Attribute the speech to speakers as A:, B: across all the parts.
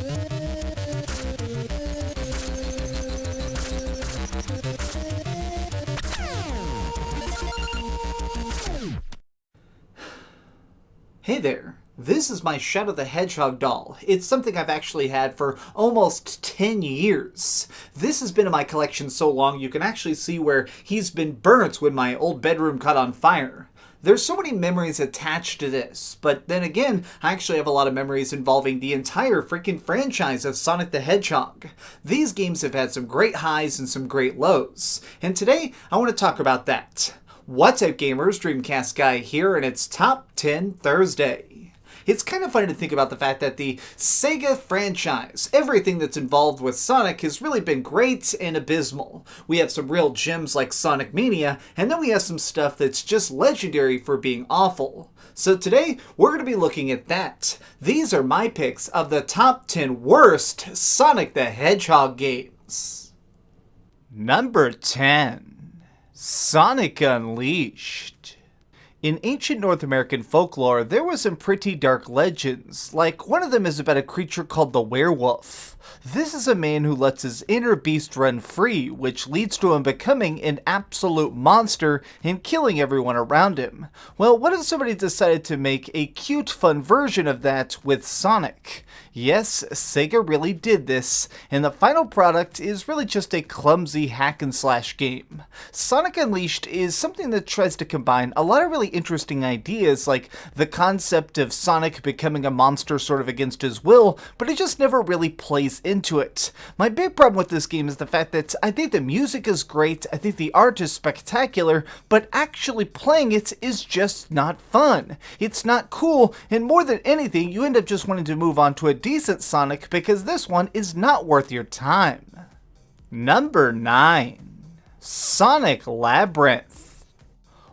A: Hey there, this is my Shadow the Hedgehog doll. It's something I've actually had for almost 10 years. This has been in my collection so long you can actually see where he's been burnt when my old bedroom caught on fire. There's so many memories attached to this, but then again, I actually have a lot of memories involving the entire freaking franchise of Sonic the Hedgehog. These games have had some great highs and some great lows, and today I want to talk about that. What's up gamers, DreamcastGuy here, and it's Top 10 Thursday. It's kind of funny to think about the fact that the Sega franchise, everything that's involved with Sonic, has really been great and abysmal. We have some real gems like Sonic Mania, and then we have some stuff that's just legendary for being awful. So today, we're going to be looking at that. These are my picks of the top 10 worst Sonic the Hedgehog games. Number 10. Sonic Unleashed. In ancient North American folklore, there were some pretty dark legends, like one of them is about a creature called the werewolf. This is a man who lets his inner beast run free, which leads to him becoming an absolute monster and killing everyone around him. Well, what if somebody decided to make a cute, fun version of that with Sonic? Yes, Sega really did this, and the final product is really just a clumsy hack-and-slash game. Sonic Unleashed is something that tries to combine a lot of really interesting ideas, like the concept of Sonic becoming a monster sort of against his will, but it just never really plays into it. My big problem with this game is the fact that I think the music is great, I think the art is spectacular, but actually playing it is just not fun. It's not cool, and more than anything, you end up just wanting to move on to a decent Sonic because this one is not worth your time. Number 9. Sonic Labyrinth.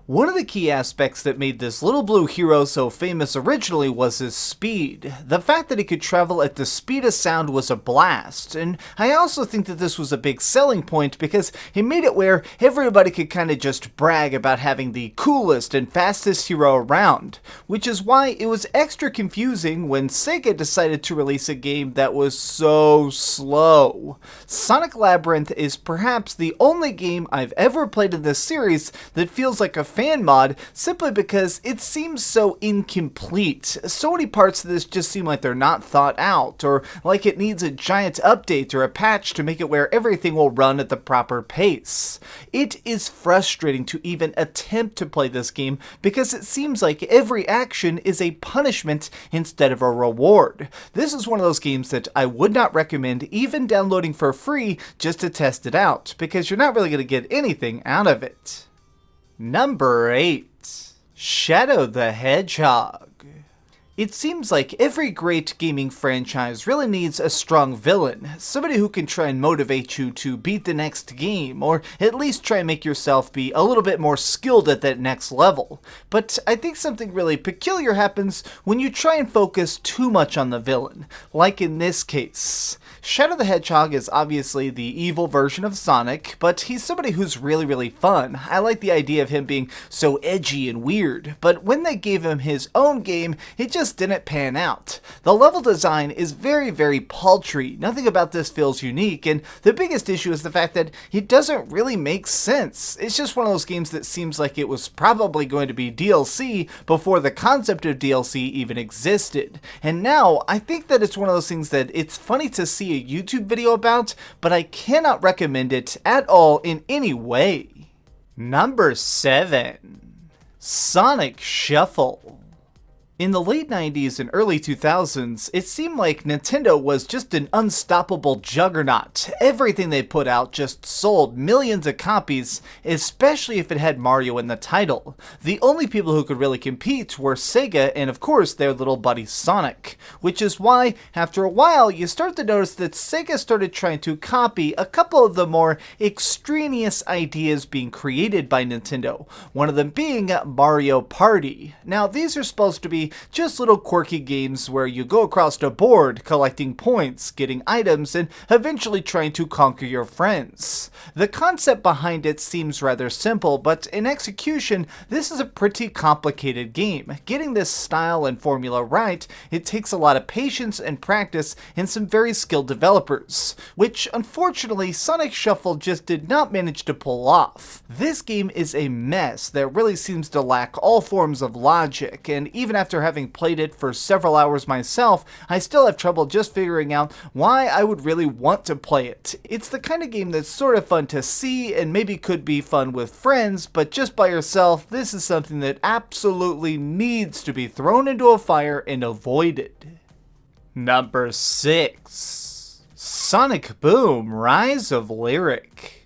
A: One of the key aspects that made this little blue hero so famous originally was his speed. The fact that he could travel at the speed of sound was a blast, and I also think that this was a big selling point because it made it where everybody could kind of just brag about having the coolest and fastest hero around, which is why it was extra confusing when Sega decided to release a game that was so slow. Sonic Labyrinth is perhaps the only game I've ever played in this series that feels like a fan mod simply because it seems so incomplete. So many parts of this just seem like they're not thought out, or like it needs a giant update or a patch to make it where everything will run at the proper pace. It is frustrating to even attempt to play this game because it seems like every action is a punishment instead of a reward. This is one of those games that I would not recommend even downloading for free just to test it out, because you're not really going to get anything out of it. Number 8. Shadow the Hedgehog. It seems like every great gaming franchise really needs a strong villain, somebody who can try and motivate you to beat the next game, or at least try and make yourself be a little bit more skilled at that next level. But I think something really peculiar happens when you try and focus too much on the villain, like in this case. Shadow the Hedgehog is obviously the evil version of Sonic, but he's somebody who's really fun. I like the idea of him being so edgy and weird, but when they gave him his own game, it just didn't pan out. The level design is very paltry, nothing about this feels unique, and the biggest issue is the fact that it doesn't really make sense. It's just one of those games that seems like it was probably going to be DLC before the concept of DLC even existed. And now, I think that it's one of those things that it's funny to see a YouTube video about, but I cannot recommend it at all in any way. Number 7. Sonic Shuffle. In the late 90s and early 2000s, it seemed like Nintendo was just an unstoppable juggernaut. Everything they put out just sold millions of copies, especially if it had Mario in the title. The only people who could really compete were Sega and of course their little buddy Sonic, which is why, after a while, you start to notice that Sega started trying to copy a couple of the more extraneous ideas being created by Nintendo, one of them being Mario Party. Now, these are supposed to be essentially just little quirky games where you go across a board collecting points, getting items, and eventually trying to conquer your friends. The concept behind it seems rather simple, but in execution, this is a pretty complicated game. Getting this style and formula right, it takes a lot of patience and practice and some very skilled developers, which unfortunately Sonic Shuffle just did not manage to pull off. This game is a mess that really seems to lack all forms of logic, and even after having played it for several hours myself, I still have trouble just figuring out why I would really want to play it. It's the kind of game that's sort of fun to see and maybe could be fun with friends, but just by yourself, this is something that absolutely needs to be thrown into a fire and avoided. Number 6. Sonic Boom: Rise of Lyric.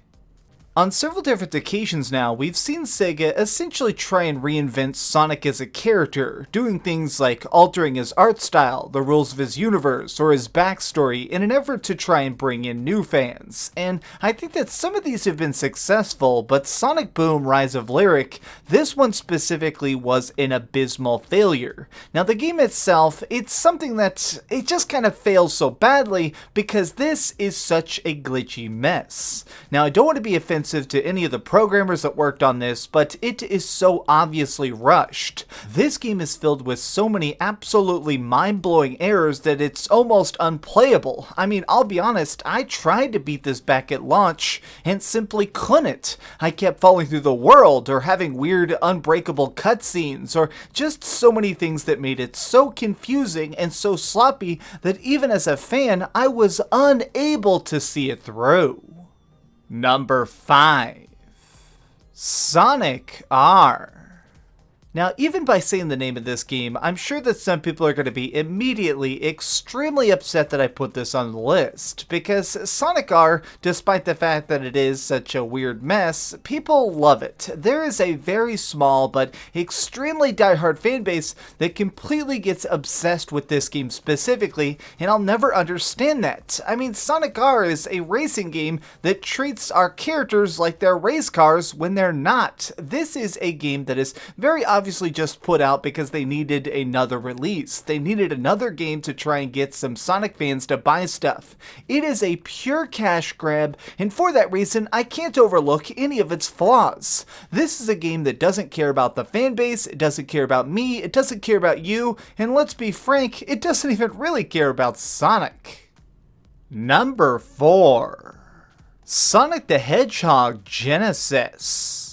A: On several different occasions now, we've seen Sega essentially try and reinvent Sonic as a character, doing things like altering his art style, the rules of his universe, or his backstory in an effort to try and bring in new fans. And I think that some of these have been successful, but Sonic Boom: Rise of Lyric, this one specifically was an abysmal failure. Now the game itself, it's something that it just kind of fails so badly because this is such a glitchy mess. Now I don't want to be offensive to any of the programmers that worked on this, but it is so obviously rushed. This game is filled with so many absolutely mind-blowing errors that it's almost unplayable. I mean, I'll be honest, I tried to beat this back at launch and simply couldn't. I kept falling through the world or having weird unbreakable cutscenes or just so many things that made it so confusing and so sloppy that even as a fan, I was unable to see it through. Number 5. Sonic R. Now, even by saying the name of this game, I'm sure that some people are going to be immediately extremely upset that I put this on the list, because Sonic R, despite the fact that it is such a weird mess, people love it. There is a very small but extremely diehard fanbase that completely gets obsessed with this game specifically, and I'll never understand that. I mean, Sonic R is a racing game that treats our characters like they're race cars when they're not. This is a game that is very obviously just put out because they needed another release. They needed another game to try and get some Sonic fans to buy stuff. It is a pure cash grab, and for that reason, I can't overlook any of its flaws. This is a game that doesn't care about the fan base, it doesn't care about me, it doesn't care about you, and let's be frank, it doesn't even really care about Sonic. Number 4. Sonic the Hedgehog Genesis.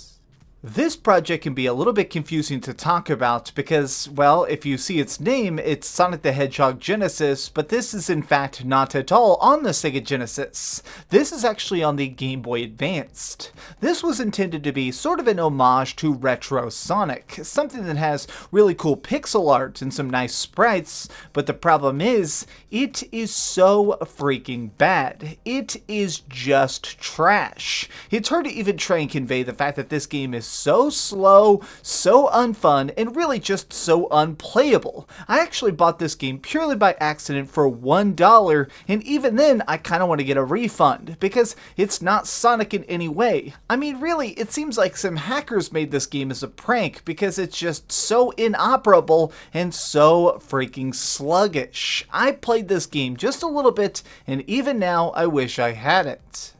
A: This project can be a little bit confusing to talk about because, well, if you see its name, it's Sonic the Hedgehog Genesis, but this is in fact not at all on the Sega Genesis. This is actually on the Game Boy Advanced. This was intended to be sort of an homage to retro Sonic, something that has really cool pixel art and some nice sprites, but the problem is, it is so freaking bad. It is just trash. It's hard to even try and convey the fact that this game is so slow, so unfun, and really just so unplayable. I actually bought this game purely by accident for $1, and even then I kind of want to get a refund, because it's not Sonic in any way. I mean, really, it seems like some hackers made this game as a prank, because it's just so inoperable and so freaking sluggish. I played this game just a little bit, and even now I wish I hadn't.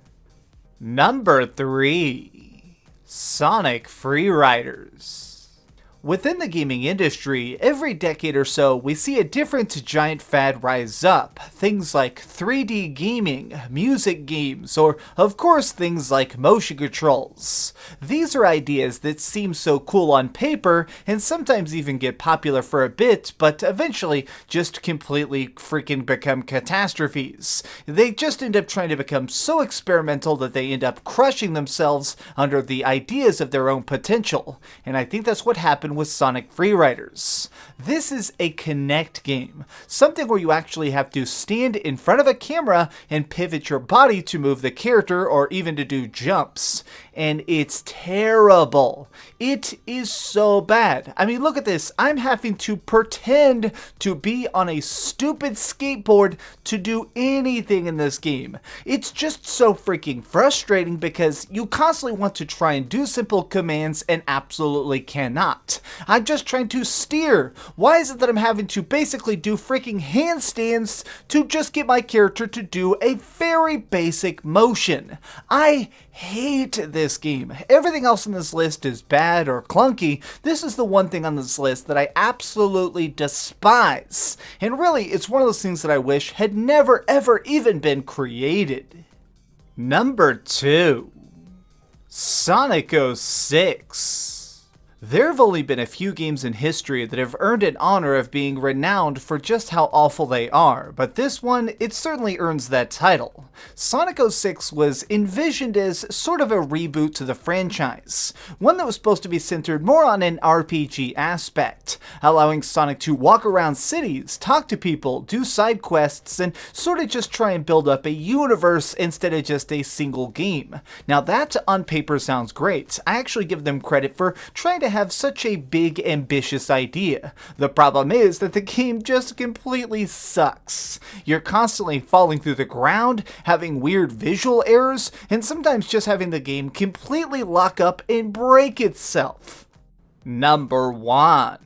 A: Number 3. Sonic Freeriders. Within the gaming industry, every decade or so, we see a different giant fad rise up. Things like 3D gaming, music games, or of course things like motion controls. These are ideas that seem so cool on paper, and sometimes even get popular for a bit, but eventually just completely freaking become catastrophes. They just end up trying to become so experimental that they end up crushing themselves under the ideas of their own potential. And I think that's what happened with Sonic Freeriders. This is a Kinect game, something where you actually have to stand in front of a camera and pivot your body to move the character or even to do jumps. And it's terrible. It is so bad. I mean, look at this. I'm having to pretend to be on a stupid skateboard to do anything in this game. It's just so freaking frustrating because you constantly want to try and do simple commands and absolutely cannot. I'm just trying to steer. Why is it that I'm having to basically do freaking handstands to just get my character to do a very basic motion? I hate this game. Everything else on this list is bad or clunky. This is the one thing on this list that I absolutely despise. And really, it's one of those things that I wish had never ever even been created. Number 2. Sonic 06. There have only been a few games in history that have earned an honor of being renowned for just how awful they are, but this one, it certainly earns that title. Sonic 06 was envisioned as sort of a reboot to the franchise, one that was supposed to be centered more on an RPG aspect, allowing Sonic to walk around cities, talk to people, do side quests, and sort of just try and build up a universe instead of just a single game. Now that on paper sounds great. I actually give them credit for trying to have such a big, ambitious idea. The problem is that the game just completely sucks. You're constantly falling through the ground, having weird visual errors, and sometimes just having the game completely lock up and break itself. Number 1.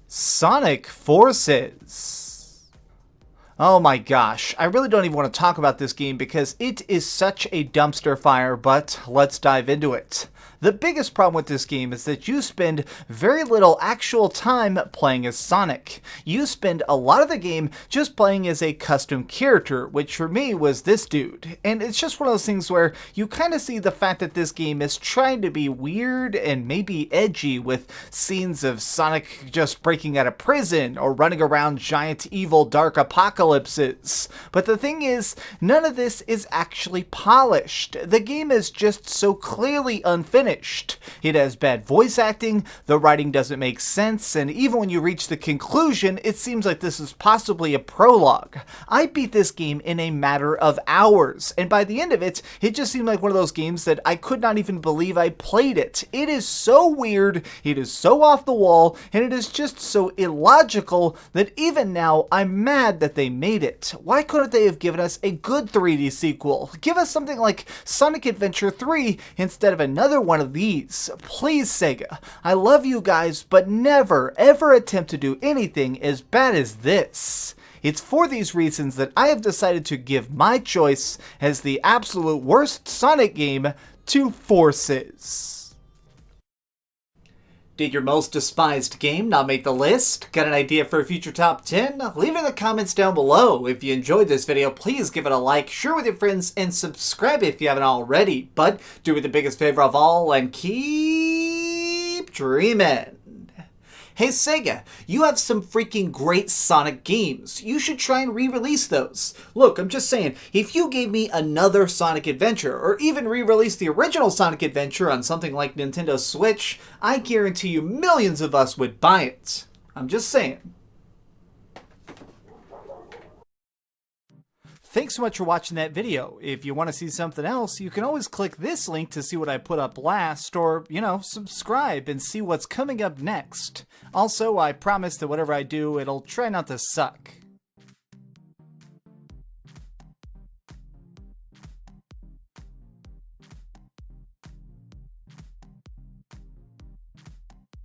A: Sonic Forces. Oh my gosh, I really don't even want to talk about this game because it is such a dumpster fire, but let's dive into it. The biggest problem with this game is that you spend very little actual time playing as Sonic. You spend a lot of the game just playing as a custom character, which for me was this dude. And it's just one of those things where you kind of see the fact that this game is trying to be weird and maybe edgy with scenes of Sonic just breaking out of prison or running around giant evil dark apocalypses. But the thing is, none of this is actually polished. The game is just so clearly unfinished. It has bad voice acting, the writing doesn't make sense, and even when you reach the conclusion, it seems like this is possibly a prologue. I beat this game in a matter of hours, and by the end of it, it just seemed like one of those games that I could not even believe I played it. It is so weird, it is so off the wall, and it is just so illogical that even now I'm mad that they made it. Why couldn't they have given us a good 3D sequel? Give us something like Sonic Adventure 3 instead of another one of these. Please, Sega. I love you guys, but never ever attempt to do anything as bad as this. It's for these reasons that I have decided to give my choice as the absolute worst Sonic game to Forces. Did your most despised game not make the list? Got an idea for a future top 10? Leave it in the comments down below. If you enjoyed this video, please give it a like, share with your friends, and subscribe if you haven't already. But do me the biggest favor of all and keep dreaming. Hey Sega, you have some freaking great Sonic games. You should try and re-release those. Look, I'm just saying, if you gave me another Sonic Adventure, or even re-release the original Sonic Adventure on something like Nintendo Switch, I guarantee you millions of us would buy it. I'm just saying. Thanks so much for watching that video. If you want to see something else, you can always click this link to see what I put up last, or, subscribe and see what's coming up next. Also, I promise that whatever I do, it'll try not to suck.